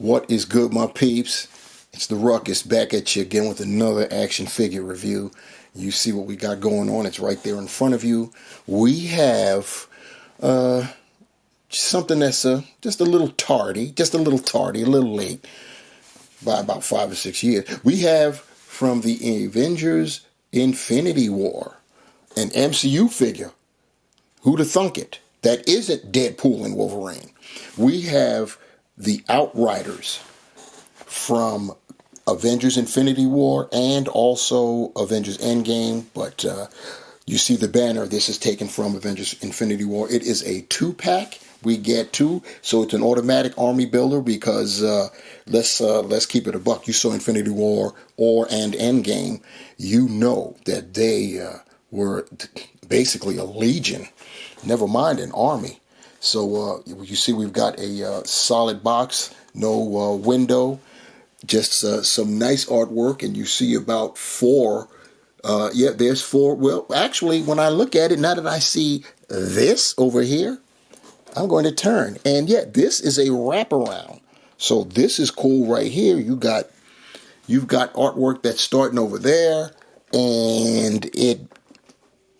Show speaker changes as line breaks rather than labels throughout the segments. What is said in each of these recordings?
What is good, my peeps? It's the Ruckus back at you again with another action figure review. You see what we got going on. It's right there in front of you. We have something that's just a little tardy, a little late by about 5 or 6 years. We have from the Avengers Infinity War, an MCU figure. Who'da thunk it? That isn't Deadpool and Wolverine. We have the Outriders from Avengers Infinity War and also Avengers Endgame, but you see the banner. This is taken from Avengers Infinity War. It is a 2-pack. We get 2, so it's an automatic army builder because let's keep it a buck. You saw Infinity War and Endgame. You know that they were basically a legion, never mind an army. So you see we've got a solid box, no window, just some nice artwork, and you see about 4. There's 4. Well, actually, when I look at it, now that I see this over here, I'm going to turn. And yeah, this is a wraparound. So this is cool right here. You've got artwork that's starting over there, and it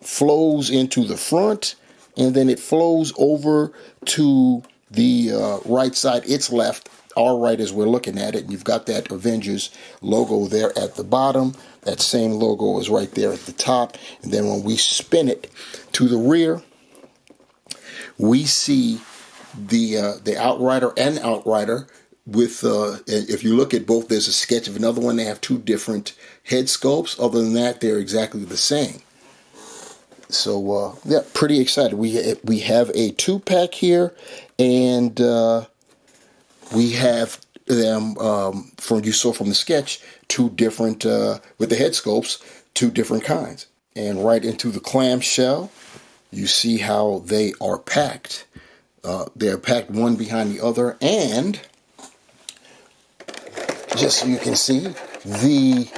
flows into the front, and then it flows over to the right side. It's left, our right as we're looking at it. And you've got that Avengers logo there at the bottom. That same logo is right there at the top. And then when we spin it to the rear, we see the Outrider with, if you look at both, there's a sketch of another one. They have 2 different head sculpts. Other than that, they're exactly the same. So, yeah, pretty excited. We have a 2-pack here, and we have them, you saw from the sketch, 2 different, with the head sculpts, 2 different kinds. And right into the clamshell, you see how they are packed. They're packed one behind the other, and just so you can see, the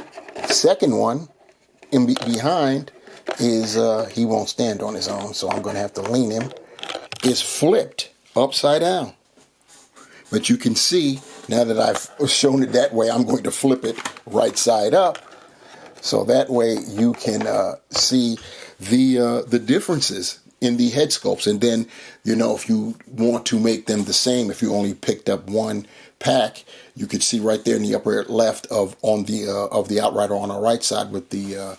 second one behind is, he won't stand on his own, so I'm going to have to lean him, is flipped upside down. But you can see, now that I've shown it that way, I'm going to flip it right side up, so that way you can see the differences in the head sculpts. And then, you know, if you want to make them the same, if you only picked up 1 pack, you could see right there in the upper left of the Outrider on the right side with the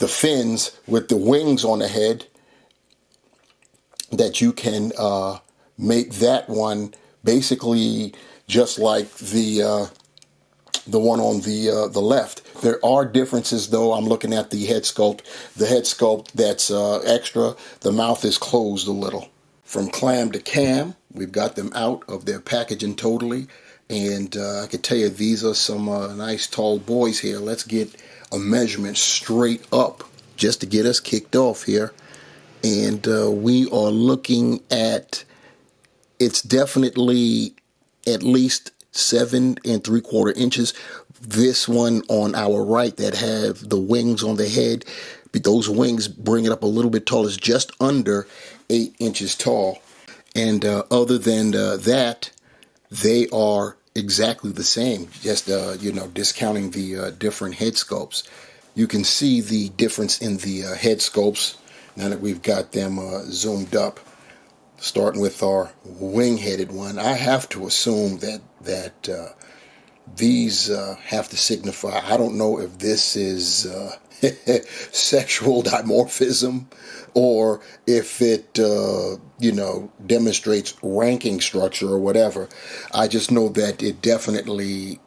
fins with the wings on the head, that you can make that one basically just like the one on the left. There are differences, though. I'm looking at the head sculpt. The head sculpt that's extra, the mouth is closed a little. From clam to cam, we've got them out of their packaging totally. And I can tell you, these are some nice tall boys here. Let's get a measurement straight up just to get us kicked off here. And we are looking at, it's definitely at least 7 3/4 inches. This one on our right that have the wings on the head, those wings bring it up a little bit tall. It's just under 8 inches tall. And other than that, they are exactly the same, just discounting the different head sculpts. You can see the difference in the head sculpts now that we've got them zoomed up. Starting with our wing-headed one, I have to assume that these have to signify, I don't know if this is sexual dimorphism or if it demonstrates ranking structure or whatever. I just know that it definitely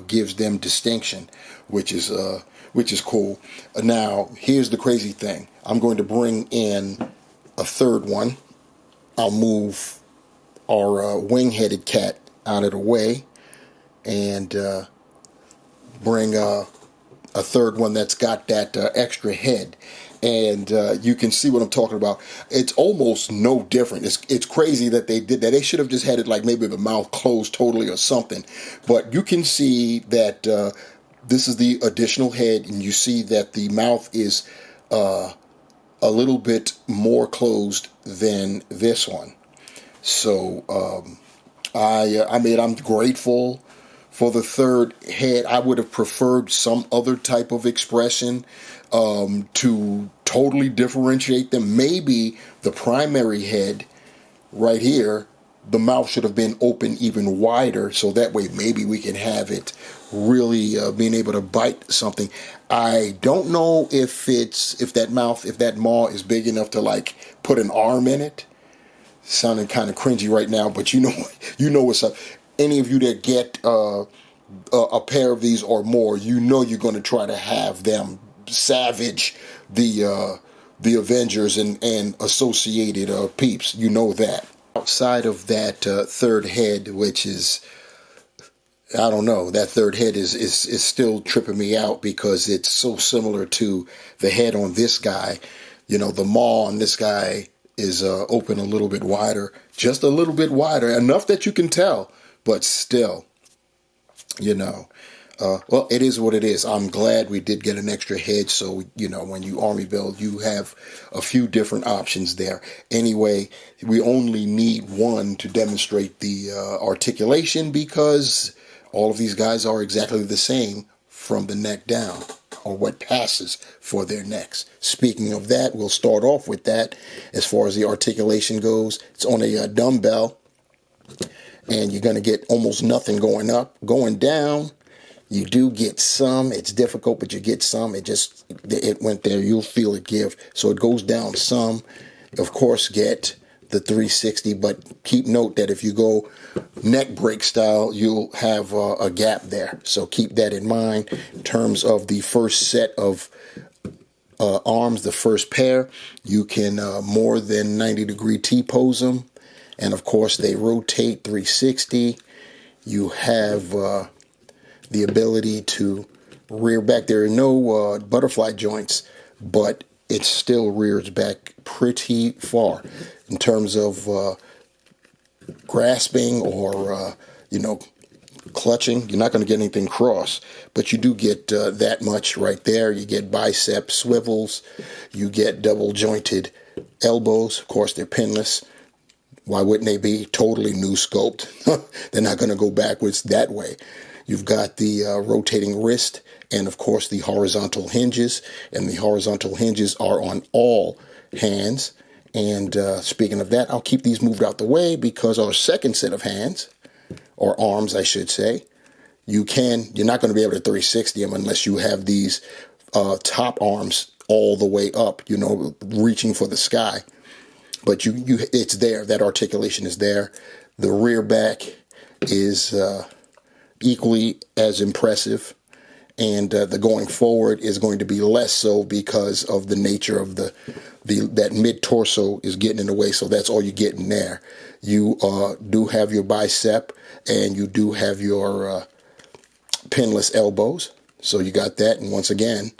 gives them distinction, which is cool. Now, here's the crazy thing. I'm going to bring in a third one. I'll move our wing-headed cat out of the way and bring a third one that's got that extra head. And you can see what I'm talking about. It's almost no different. It's crazy that they did that. They should have just had it like maybe the mouth closed totally or something. But you can see that this is the additional head, and you see that the mouth is a little bit more closed than this one. So I'm grateful for the third head, I would have preferred some other type of expression to totally differentiate them. Maybe the primary head right here, the mouth should have been open even wider, so that way maybe we can have it really being able to bite something. I don't know if that maw is big enough to like put an arm in it. Sounding kind of cringy right now, but you know what's up. Any of you that get a pair of these or more, you know you're going to try to have them savage the Avengers and associated peeps. You know that. Outside of that third head, which is, I don't know, that third head is still tripping me out because it's so similar to the head on this guy. You know, the maw on this guy is open a little bit wider, just a little bit wider, enough that you can tell, but still, you know, well, it is what it is. I'm glad we did get an extra head, so, you know, when you army build, you have a few different options there. Anyway, we only need one to demonstrate the articulation because all of these guys are exactly the same from the neck down, or what passes for their necks. Speaking of that, we'll start off with that. As far as the articulation goes, it's on a dumbbell, and you're going to get almost nothing going up. Going down, you do get some. It's difficult, but you get some. It went there. You'll feel it give. So it goes down some. Of course, get the 360, but keep note that if you go neck break style, you'll have a gap there. So keep that in mind. In terms of the first set of arms, the first pair, you can more than 90-degree T-pose them. And of course, they rotate 360. You have the ability to rear back. There are no butterfly joints, but it still rears back pretty far in terms of grasping or, clutching. You're not going to get anything cross, but you do get that much right there. You get bicep swivels. You get double jointed elbows. Of course, they're pinless. Why wouldn't they be? Totally new sculpt. They're not going to go backwards that way. You've got the rotating wrist and, of course, the horizontal hinges. And the horizontal hinges are on all hands. And speaking of that, I'll keep these moved out the way because our second set of hands, or arms, I should say, you're not going to be able to 360 them unless you have these top arms all the way up, reaching for the sky. But it's there. That articulation is there. The rear back is equally as impressive, and the going forward is going to be less so because of the nature of that mid torso is getting in the way. So that's all you're getting there. You do have your bicep, and you do have your pinless elbows. So you got that, and once again,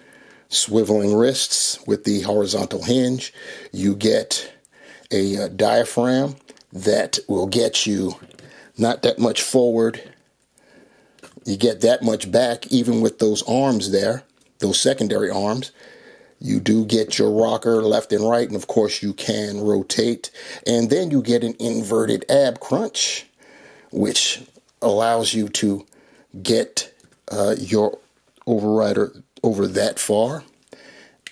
swiveling wrists with the horizontal hinge. You get a diaphragm that will get you not that much forward. You get that much back, even with those arms there, those secondary arms. You do get your rocker left and right, and of course you can rotate. And then you get an inverted ab crunch, which allows you to get your overrider over that far.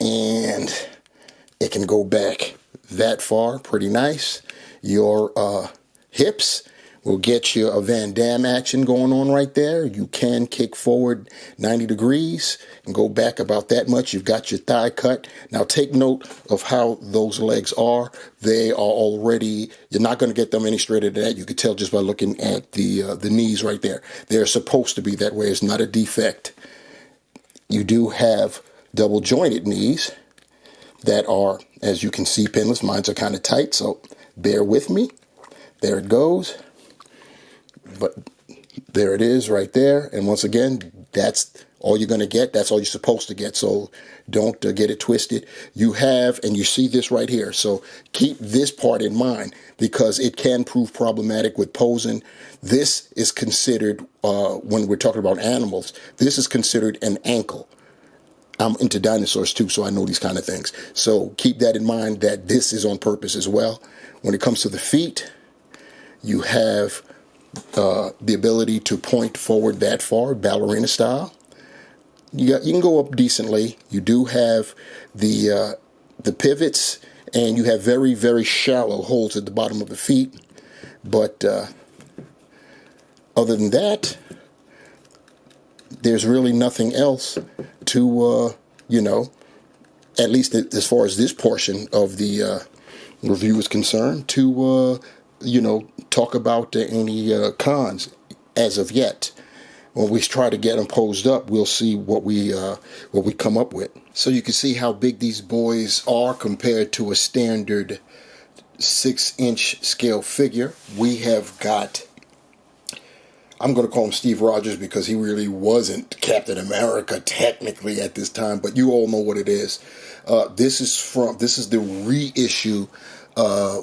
And it can go back that far, pretty nice. Your hips will get you a Van Damme action going on right there. You can kick forward 90 degrees and go back about that much. You've got your thigh cut. Now take note of how those legs are. They are already, you're not going to get them any straighter than that. You can tell just by looking at the knees right there. They're supposed to be that way. It's not a defect. You do have double jointed knees that are, as you can see, pinless. Mine's are kind of tight, so bear with me. There it goes. But there it is right there. And once again, that's all you're going to get. That's all you're supposed to get. So don't get it twisted. You have, and you see this right here. So keep this part in mind because it can prove problematic with posing. This is considered, when we're talking about animals, this is considered an ankle. I'm into dinosaurs too, so I know these kind of things. So keep that in mind that this is on purpose as well. When it comes to the feet, you have the ability to point forward that far, ballerina style. You can go up decently. You do have the pivots, and you have very, very shallow holes at the bottom of the feet. But other than that, there's really nothing else to, at least as far as this portion of the review is concerned, to, talk about any cons as of yet. When we try to get them posed up, we'll see what we come up with. So you can see how big these boys are compared to a standard 6-inch scale figure. We have got, I'm going to call him Steve Rogers because he really wasn't Captain America technically at this time, but you all know what it is. This is the reissue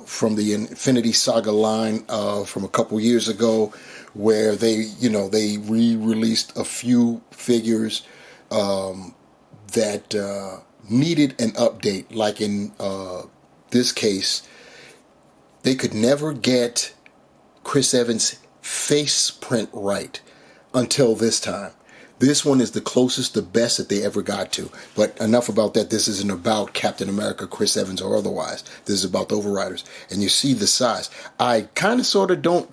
from the Infinity Saga line from a couple years ago, where they re-released a few figures that needed an update. Like in this case, they could never get Chris Evans' face print right until this time. This one is the closest, the best that they ever got to. But enough about that. This isn't about Captain America, Chris Evans, or otherwise. This is about the Outriders. And you see the size. I kind of sort of don't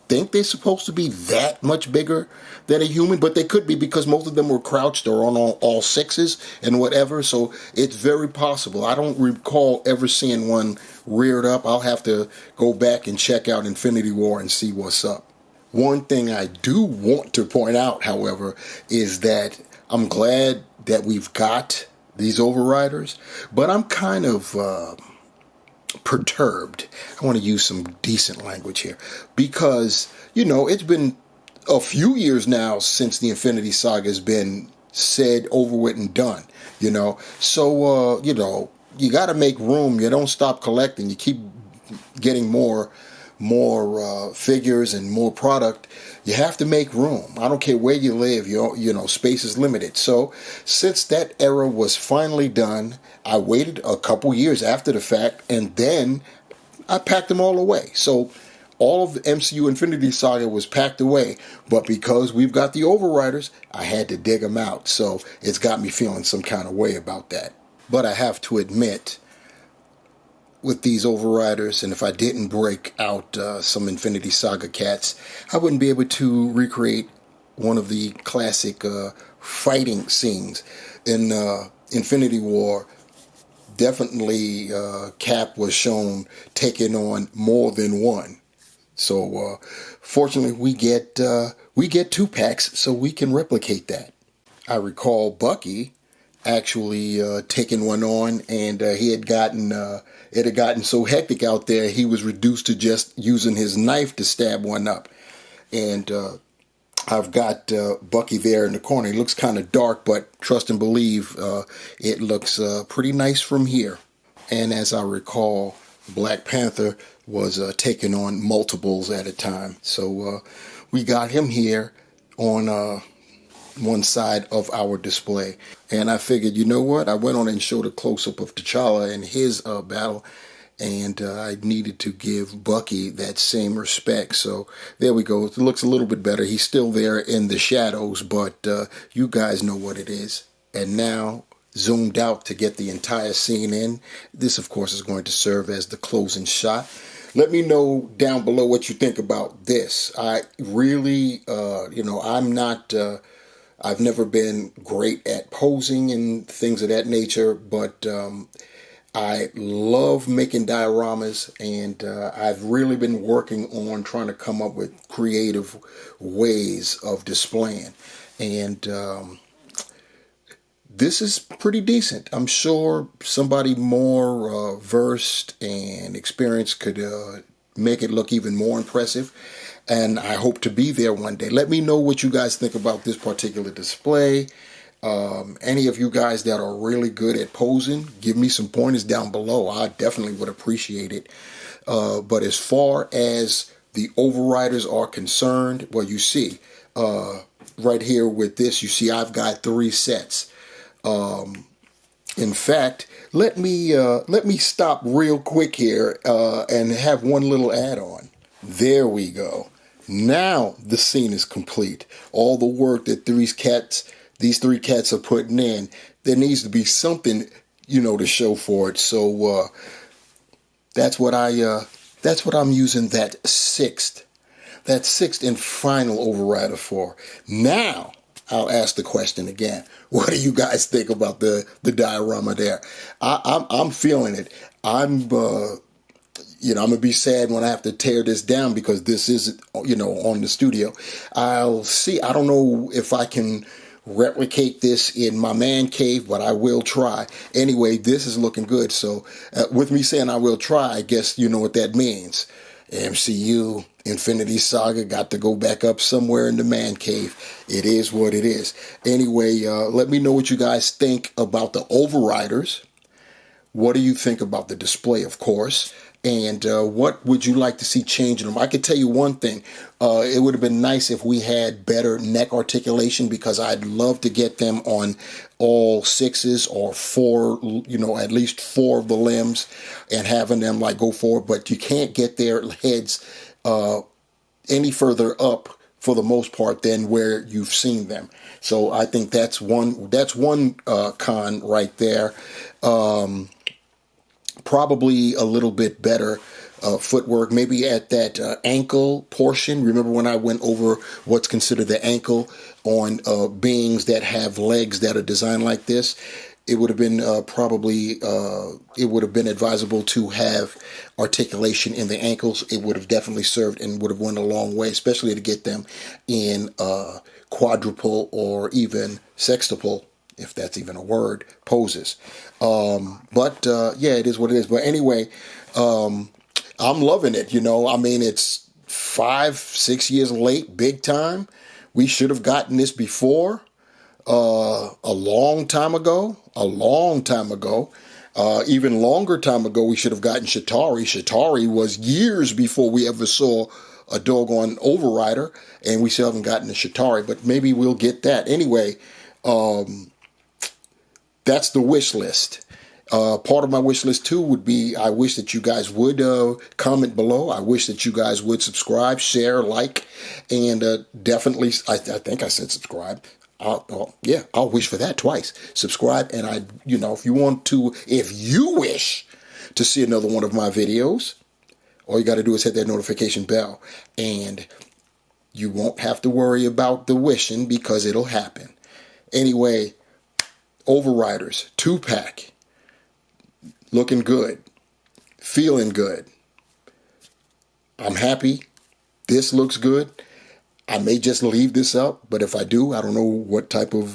think they're supposed to be that much bigger than a human, but they could be because most of them were crouched or on all sixes and whatever, so it's very possible. I don't recall ever seeing one reared up. I'll have to go back and check out Infinity War and see what's up. One thing I do want to point out, however, is that I'm glad that we've got these Outriders, but I'm kind of perturbed. I want to use some decent language here because, it's been a few years now since the Infinity Saga has been said, over with, and done, So, you got to make room. You don't stop collecting. You keep getting more figures and more product. You have to make room. I don't care where you live. Space is limited. So since that era was finally done, I waited a couple years after the fact, and then I packed them all away. So all of the MCU Infinity Saga was packed away, but because we've got the Outriders, I had to dig them out. So it's got me feeling some kind of way about that. But I have to admit, with these Outriders, and if I didn't break out some Infinity Saga cats, I wouldn't be able to recreate one of the classic fighting scenes in Infinity War. Definitely Cap was shown taking on more than one. So fortunately we get 2 packs so we can replicate that. I recall Bucky actually taking one on, and he had gotten it had gotten so hectic out there he was reduced to just using his knife to stab one up. And I've got Bucky there in the corner. He looks kind of dark, but trust and believe, it looks pretty nice from here. And as I recall, Black Panther was taking on multiples at a time. So we got him here on one side of our display. And I figured, you know what? I went on and showed a close-up of T'Challa and his battle. And I needed to give Bucky that same respect. So there we go. It looks a little bit better. He's still there in the shadows, but you guys know what it is. And now, zoomed out to get the entire scene in. This, of course, is going to serve as the closing shot. Let me know down below what you think about this. I really, I'm not... I've never been great at posing and things of that nature, but I love making dioramas, and I've really been working on trying to come up with creative ways of displaying. And this is pretty decent. I'm sure somebody more versed and experienced could make it look even more impressive. And I hope to be there one day. Let me know what you guys think about this particular display. Any of you guys that are really good at posing, give me some pointers down below. I definitely would appreciate it. But as far as the Outriders are concerned, well, you see, right here with this, you see I've got 3 sets. In fact, let me stop real quick here and have one little add-on. There we go. Now the scene is complete. All the work that these three cats are putting in, there needs to be something, to show for it. So that's what I'm using that sixth and final overrider for. Now I'll ask the question again. What do you guys think about the diorama there? I'm feeling it. I'm gonna be sad when I have to tear this down because this is, on the studio. I'll see. I don't know if I can replicate this in my man cave, but I will try. Anyway, this is looking good. So with me saying I will try, I guess you know what that means. MCU Infinity Saga got to go back up somewhere in the man cave. It is what it is. Anyway, let me know what you guys think about the overriders. What do you think about the display, of course? And what would you like to see change in them? I could tell you one thing. It would have been nice if we had better neck articulation, because I'd love to get them on all sixes or four, at least four of the limbs, and having them go forward. But you can't get their heads any further up for the most part than where you've seen them. So I think that's one con right there. Probably a little bit better footwork, maybe at that ankle portion. Remember when I went over what's considered the ankle on beings that have legs that are designed like this? It would have been it would have been advisable to have articulation in the ankles. It would have definitely served and would have went a long way, especially to get them in quadruple or even sextuple, if that's even a word, poses. But it is what it is. But anyway, I'm loving it. It's 5-6 years late, big time. We should have gotten this before, a long time ago, even longer time ago. We should have gotten Shatari. Shatari was years before we ever saw a doggone overrider, and we still haven't gotten the Shatari, but maybe we'll get that. Anyway, that's the wish list. Part of my wish list too would be, I wish that you guys would comment below. I wish that you guys would subscribe, share, like, and definitely, I think I said subscribe. I'll wish for that twice. Subscribe, and if you wish to see another one of my videos, all you got to do is hit that notification bell, and you won't have to worry about the wishing because it'll happen. Anyway, Overriders 2-pack, looking good, feeling good. I'm happy. This looks good. I may just leave this up, but if I do, I don't know what type of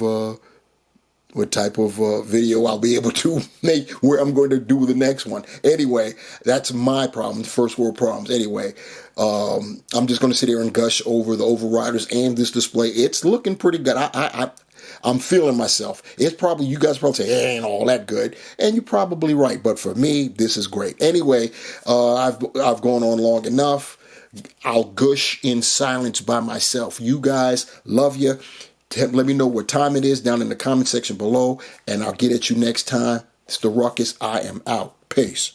video I'll be able to make, where I'm going to do the next one. Anyway, that's my problem, first world problems. Anyway, I'm just going to sit here and gush over the Overriders and this display. It's looking pretty good. I'm feeling myself. You guys probably say, it ain't all that good. And you're probably right. But for me, this is great. Anyway, I've gone on long enough. I'll gush in silence by myself. You guys, love you. Let me know what time it is down in the comment section below, and I'll get at you next time. It's the Ruckus. I am out. Peace.